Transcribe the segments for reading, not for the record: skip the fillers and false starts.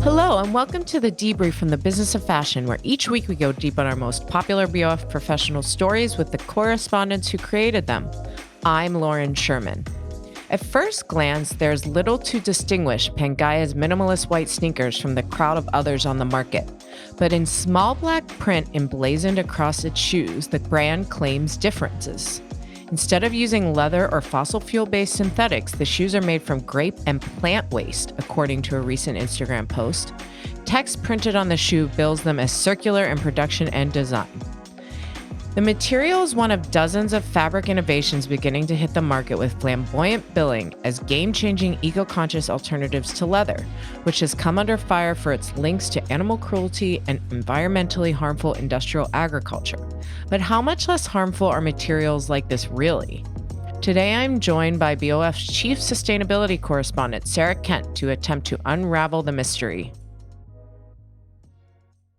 Hello, and welcome to the Debrief from the Business of Fashion, where each week we go deep on our most popular BOF professional stories with the correspondents who created them. I'm Lauren Sherman. At first glance, there's little to distinguish Pangaia's minimalist white sneakers from the crowd of others on the market. But in small black print emblazoned across its shoes, the brand claims differences. Instead of using leather or fossil fuel-based synthetics, the shoes are made from grape and plant waste, according to a recent Instagram post. Text printed on the shoe bills them as circular in production and design. The material is one of dozens of fabric innovations beginning to hit the market with flamboyant billing as game-changing eco-conscious alternatives to leather, which has come under fire for its links to animal cruelty and environmentally harmful industrial agriculture. But how much less harmful are materials like this really? Today, I'm joined by BOF's Chief Sustainability Correspondent, Sarah Kent, to attempt to unravel the mystery.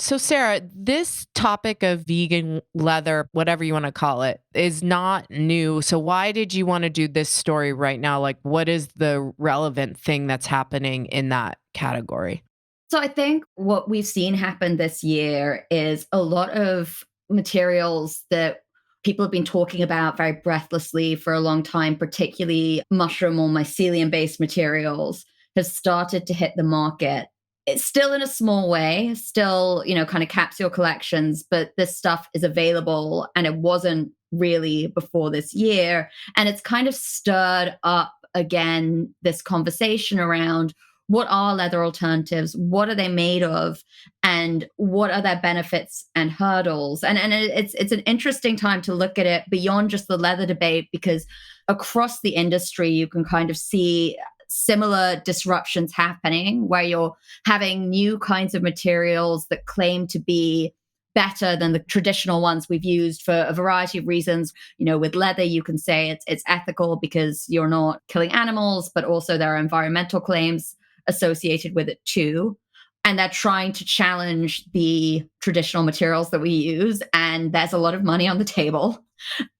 So, Sarah, this topic of vegan leather, whatever you want to call it, is not new. So why did you want to do this story right now? Like, what is the relevant thing that's happening in that category? So I think what we've seen happen this year is a lot of materials that people have been talking about very breathlessly for a long time, particularly mushroom or mycelium-based materials, have started to hit the market. It's still in a small way, still, kind of capsule collections, but this stuff is available and it wasn't really before this year. And it's kind of stirred up again this conversation around what are leather alternatives, what are they made of, and what are their benefits and hurdles. And it's an interesting time to look at it beyond just the leather debate, because across the industry, you can kind of see similar disruptions happening where you're having new kinds of materials that claim to be better than the traditional ones we've used for a variety of reasons. With leather, you can say it's ethical because you're not killing animals, but also there are environmental claims associated with it too. And they're trying to challenge the traditional materials that we use. And there's a lot of money on the table.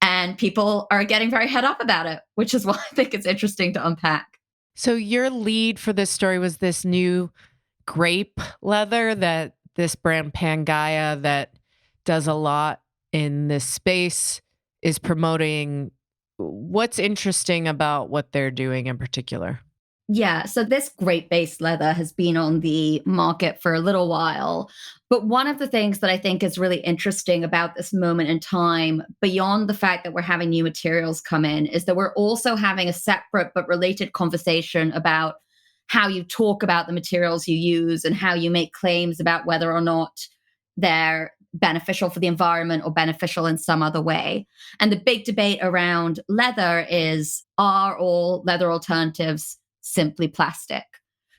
And people are getting very head up about it, which is why I think it's interesting to unpack. So your lead for this story was this new grape leather that this brand Pangaia, that does a lot in this space, is promoting. What's interesting about what they're doing in particular? Yeah, so this grape-based leather has been on the market for a little while. But one of the things that I think is really interesting about this moment in time, beyond the fact that we're having new materials come in, is that we're also having a separate but related conversation about how you talk about the materials you use and how you make claims about whether or not they're beneficial for the environment or beneficial in some other way. And the big debate around leather is, are all leather alternatives simply plastic?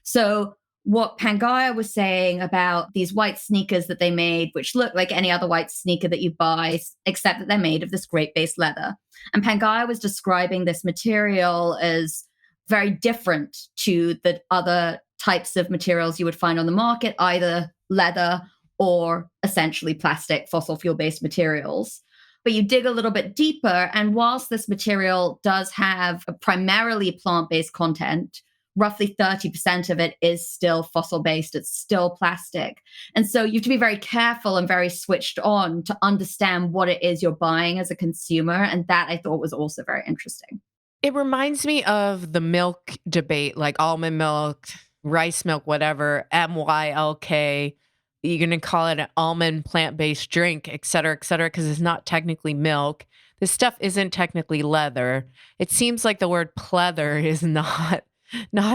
So what Pangaia was saying about these white sneakers that they made, which look like any other white sneaker that you buy, except that they're made of this grape-based leather. And Pangaia was describing this material as very different to the other types of materials you would find on the market, either leather or essentially plastic, fossil fuel-based materials. But you dig a little bit deeper, and whilst this material does have a primarily plant-based content, roughly 30% of it is still fossil-based, it's still plastic. And so you have to be very careful and very switched on to understand what it is you're buying as a consumer. And that I thought was also very interesting. It reminds me of the milk debate, like almond milk, rice milk, whatever, MYLK. You're going to call it an almond plant-based drink, et cetera, because it's not technically milk. This stuff isn't technically leather. It seems like the word pleather is not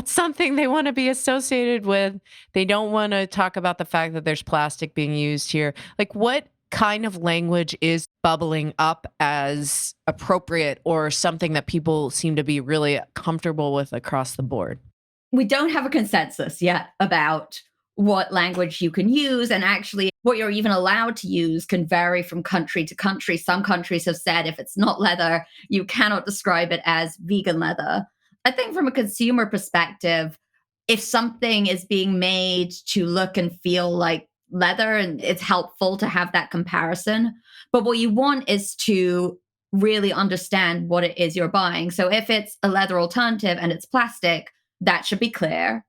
something they want to be associated with. They don't want to talk about the fact that there's plastic being used here. Like, what kind of language is bubbling up as appropriate or something that people seem to be really comfortable with across the board? We don't have a consensus yet about what language you can use. And actually, what you're even allowed to use can vary from country to country. Some countries have said if it's not leather, you cannot describe it as vegan leather. I think from a consumer perspective, if something is being made to look and feel like leather, and it's helpful to have that comparison. But what you want is to really understand what it is you're buying. So if it's a leather alternative and it's plastic, that should be clear.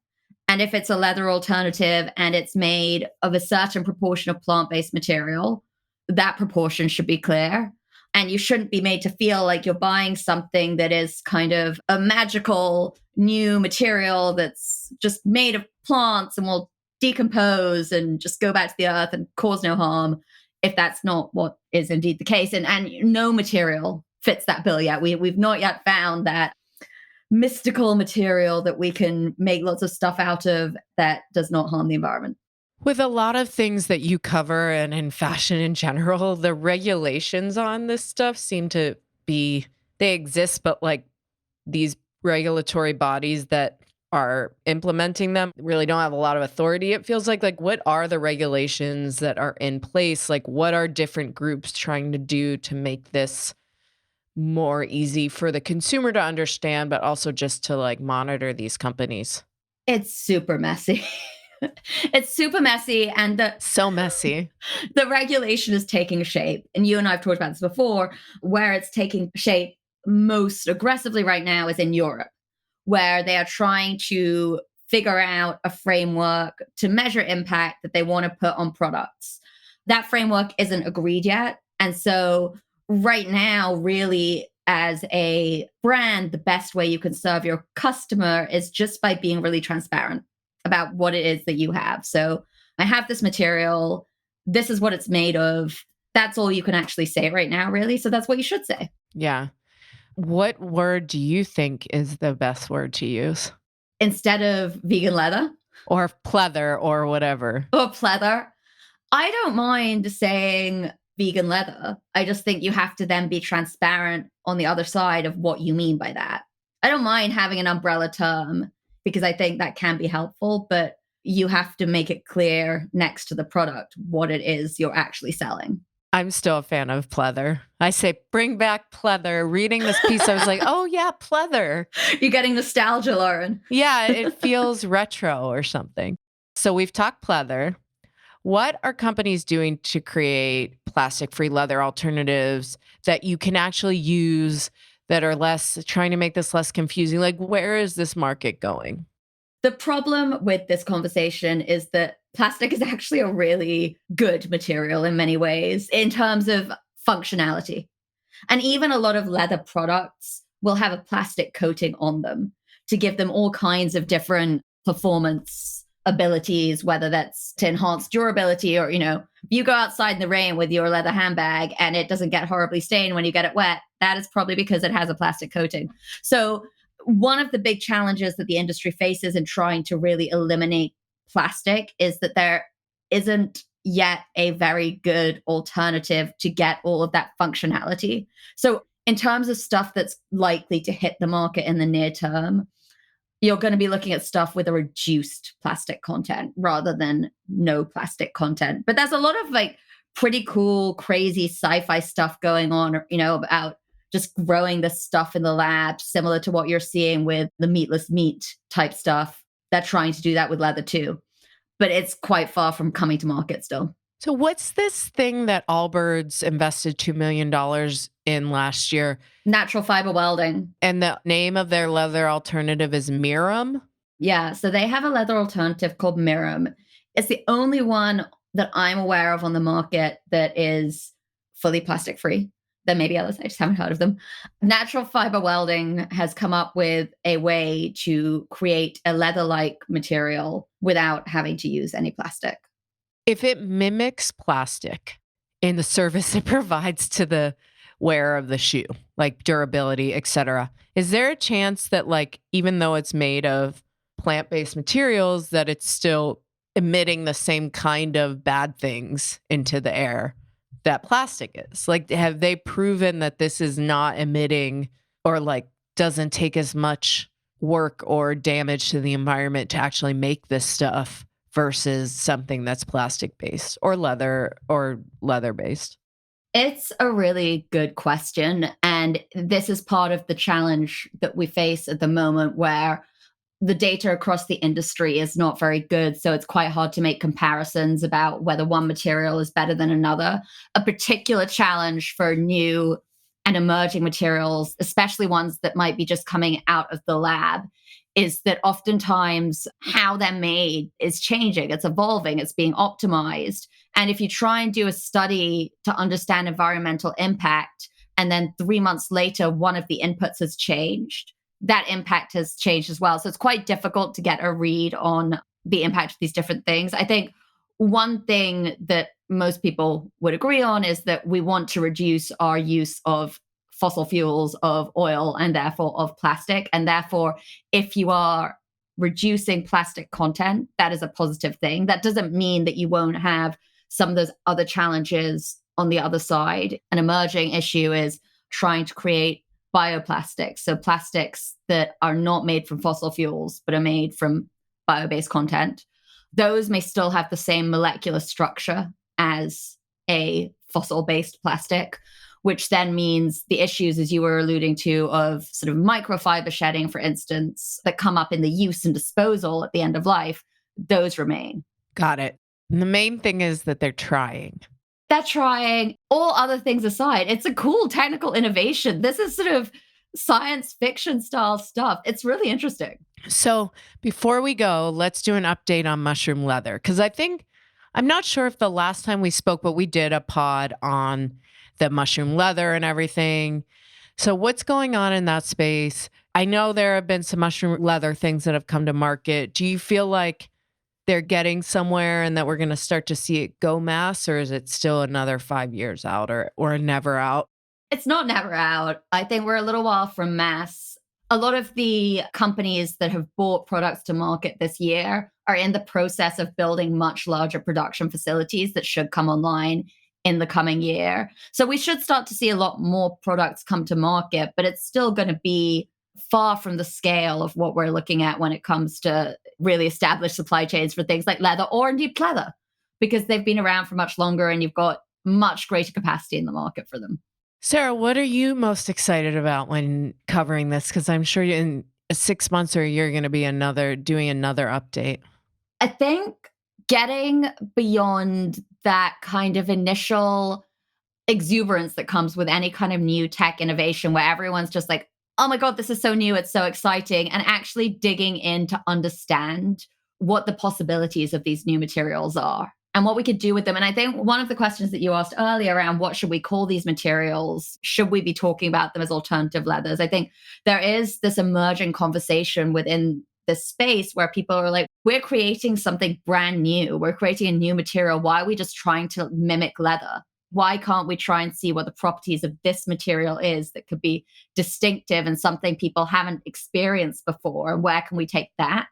And if it's a leather alternative and it's made of a certain proportion of plant-based material, that proportion should be clear. And you shouldn't be made to feel like you're buying something that is kind of a magical new material that's just made of plants and will decompose and just go back to the earth and cause no harm, if that's not what is indeed the case. And no material fits that bill yet. We've not yet found that mystical material that we can make lots of stuff out of that does not harm the environment. With a lot of things that you cover and in fashion in general, the regulations on this stuff seem to be, they exist, but like these regulatory bodies that are implementing them really don't have a lot of authority. It feels like what are the regulations that are in place? Like what are different groups trying to do to make this more easy for the consumer to understand, but also just to like monitor these companies? It's super messy. It's super messy. And So messy. the regulation is taking shape. And you and I have talked about this before, where it's taking shape most aggressively right now is in Europe, where they are trying to figure out a framework to measure impact that they want to put on products. That framework isn't agreed yet. And so, right now, really, as a brand, the best way you can serve your customer is just by being really transparent about what it is that you have. So, I have this material. This is what it's made of. That's all you can actually say right now, really. So, that's what you should say. Yeah. What word do you think is the best word to use? Instead of vegan leather Or pleather or whatever? or pleather, I don't mind saying vegan leather. I just think you have to then be transparent on the other side of what you mean by that. I don't mind having an umbrella term because I think that can be helpful, but you have to make it clear next to the product what it is you're actually selling. I'm still a fan of pleather. I say, bring back pleather. Reading this piece, I was like, oh yeah, pleather. You're getting nostalgia, Lauren. Yeah, it feels retro or something. So we've talked pleather. What are companies doing to create plastic-free leather alternatives that you can actually use that are less, trying to make this less confusing? Like, where is this market going? The problem with this conversation is that plastic is actually a really good material in many ways in terms of functionality. And even a lot of leather products will have a plastic coating on them to give them all kinds of different performance abilities, whether that's to enhance durability or, you go outside in the rain with your leather handbag and it doesn't get horribly stained when you get it wet. That is probably because it has a plastic coating. So, one of the big challenges that the industry faces in trying to really eliminate plastic is that there isn't yet a very good alternative to get all of that functionality. So, in terms of stuff that's likely to hit the market in the near term, you're going to be looking at stuff with a reduced plastic content rather than no plastic content. But there's a lot of like pretty cool, crazy sci-fi stuff going on, about just growing this stuff in the lab, similar to what you're seeing with the meatless meat type stuff. They're trying to do that with leather too. But it's quite far from coming to market still. So what's this thing that Allbirds invested $2 million in last year? Natural fiber welding. And the name of their leather alternative is Mirum? Yeah, so they have a leather alternative called Mirum. It's the only one that I'm aware of on the market that is fully plastic free. There may be others, I just haven't heard of them. Natural fiber welding has come up with a way to create a leather-like material without having to use any plastic. If it mimics plastic in the service it provides to the wearer of the shoe, like durability, etc., is there a chance that, like, even though it's made of plant-based materials, that it's still emitting the same kind of bad things into the air that plastic is? Like, have they proven that this is not emitting or like doesn't take as much work or damage to the environment to actually make this stuff versus something that's plastic based or leather based? It's a really good question. And this is part of the challenge that we face at the moment, where the data across the industry is not very good. So it's quite hard to make comparisons about whether one material is better than another. A particular challenge for new and emerging materials, especially ones that might be just coming out of the lab, is that oftentimes how they're made is changing, it's evolving, it's being optimized. And if you try and do a study to understand environmental impact, and then 3 months later, one of the inputs has changed, that impact has changed as well. So it's quite difficult to get a read on the impact of these different things. I think one thing that most people would agree on is that we want to reduce our use of fossil fuels, of oil, and therefore of plastic. And therefore, if you are reducing plastic content, that is a positive thing. That doesn't mean that you won't have some of those other challenges on the other side. An emerging issue is trying to create bioplastics. So plastics that are not made from fossil fuels, but are made from bio-based content. Those may still have the same molecular structure as a fossil-based plastic, which then means the issues, as you were alluding to, of sort of microfiber shedding, for instance, that come up in the use and disposal at the end of life, those remain. Got it. And the main thing is that they're trying. They're trying. All other things aside, it's a cool technical innovation. This is sort of science fiction style stuff. It's really interesting. So before we go, let's do an update on mushroom leather. Because I'm not sure if the last time we spoke, but we did a pod on the mushroom leather and everything. So what's going on in that space? I know there have been some mushroom leather things that have come to market. Do you feel like they're getting somewhere and that we're going to start to see it go mass, or is it still another 5 years out or never out? It's not never out. I think we're a little while from mass. A lot of the companies that have brought products to market this year are in the process of building much larger production facilities that should come online in the coming year. So we should start to see a lot more products come to market, but it's still going to be far from the scale of what we're looking at when it comes to really established supply chains for things like leather or indeed pleather, because they've been around for much longer and you've got much greater capacity in the market for them. Sarah, what are you most excited about when covering this? Because I'm sure in 6 months or a year, you're going to be doing another update. I think getting beyond that kind of initial exuberance that comes with any kind of new tech innovation where everyone's just like, oh my God, this is so new, it's so exciting, and actually digging in to understand what the possibilities of these new materials are and what we could do with them. And I think one of the questions that you asked earlier around what should we call these materials, should we be talking about them as alternative leathers? I think there is this emerging conversation within this space where people are like, we're creating something brand new. We're creating a new material. Why are we just trying to mimic leather? Why can't we try and see what the properties of this material is that could be distinctive and something people haven't experienced before? And where can we take that?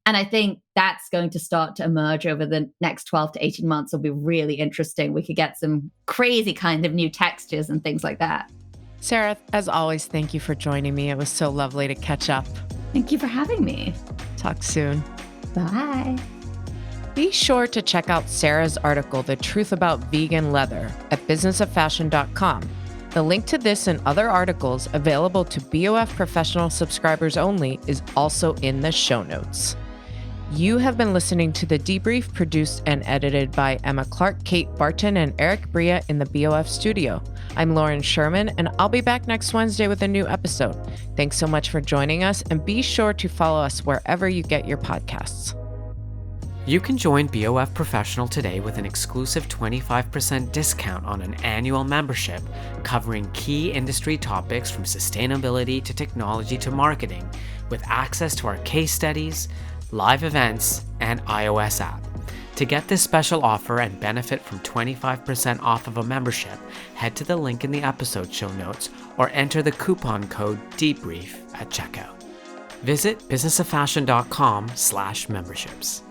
And I think that's going to start to emerge over the next 12 to 18 months. It'll be really interesting. We could get some crazy kind of new textures and things like that. Sarah, as always, thank you for joining me. It was so lovely to catch up. Thank you for having me. Talk soon. Bye. Be sure to check out Sarah's article, The Truth About Vegan Leather, at businessoffashion.com. The link to this and other articles available to BOF professional subscribers only is also in the show notes. You have been listening to The Debrief, produced and edited by Emma Clark, Kate Barton, and Eric Bria in the BOF studio. I'm Lauren Sherman, and I'll be back next Wednesday with a new episode. Thanks so much for joining us, and be sure to follow us wherever you get your podcasts. You can join BOF Professional today with an exclusive 25% discount on an annual membership covering key industry topics from sustainability to technology to marketing, with access to our case studies, live events, and iOS app. To get this special offer and benefit from 25% off of a membership, head to the link in the episode show notes or enter the coupon code DEBRIEF at checkout. Visit businessoffashion.com/memberships.